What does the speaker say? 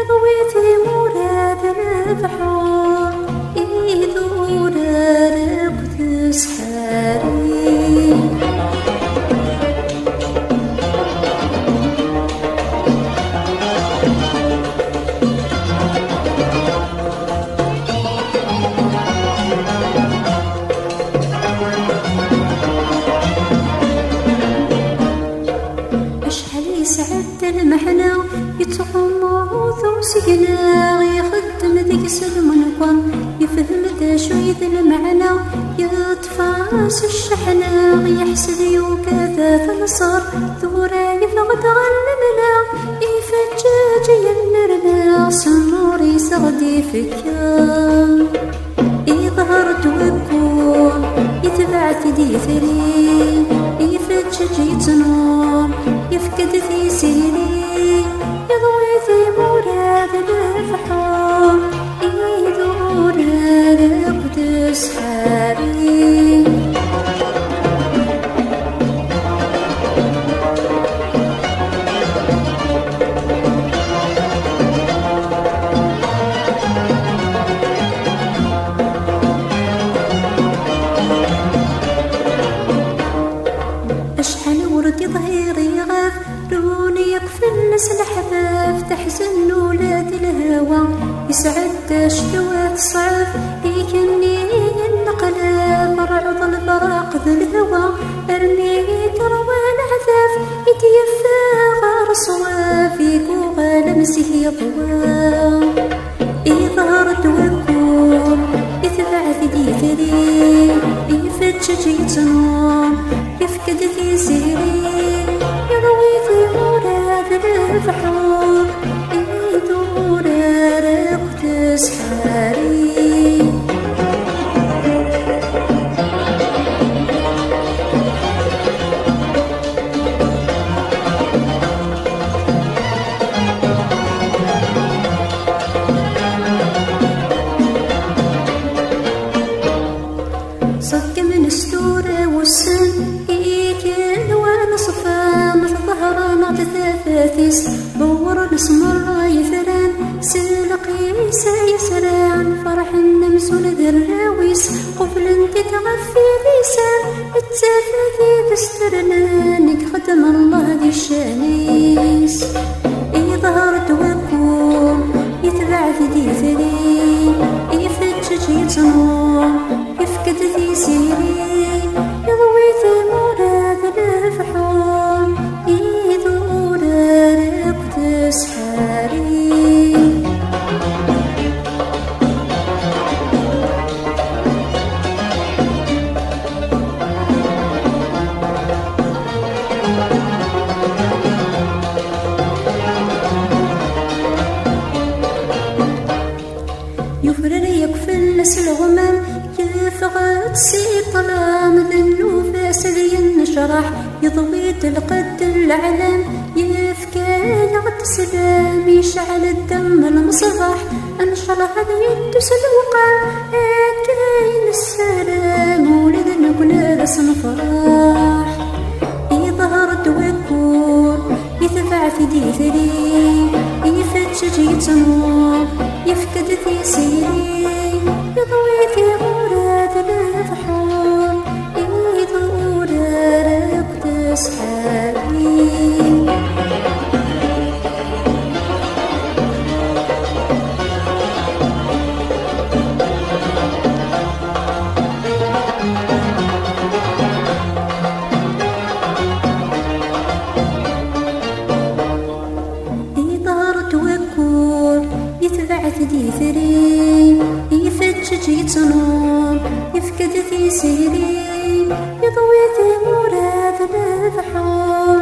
يضويتي مراد البحور يدور ركض سحاري. يسعد المحنى يتغمض وسقنا يخدم ذيك المنقر يفهم دا شوية المعنى يطفاس الشحنة يحسد وكذا تنصر ثورة يفغد غلمنا يفجاج ينرنا صنور يسغدي فكا يظهر توكل يتبعت دي ثري يفجاج يتنور يفقد في سيري يضوي في مراد الفحور يدور ركض سحاري. أشحال ورد ظهيري غاف روني يقفل الناس الحفاف تحزن ولاد الهوى يسعد الشوات صعب يكني النقلة فرعض البراق ذا الهوى أرمي كروان عذاف يتيفى غار صواف يكوغى لمسه يضوى يظهر توكل يتبع في ديثري يفتش يتنور يفقد في سيري يضوي في مراد البحور يدور ركض سحاري. صك من الستورة والسن يكن وانا صفا مثل ظهران تثاثيس بور نسمر يثران سلقي سيسران فرح النمس ولد الراويس قبل انت تغفي لسان التثاثي تسترنانك خدم الله ذي الشانيس يظهر توكل يتبع في ديثري يفتش يتنور يفقد في سيري يضوي في مراد الفحور يدور ركض سحاري. يفرر يكفل الناس الغمام يفغد سيطلام ذنو فاسد ينشرح يضوي القد العلام يفكى يغد سلام يشعل الدم المصباح انشرح يدس الوقع كاين السلام ولد نقول صنفراح يظهر توكل يتبع في ديثري يفتش يتنور يفقد في سيري يضوي في مراد البحور يدور ركض سحاري. يظهر توكل يتبع في ديثري يفتش يتنور يفقد في سيري يضوي في مراد البحور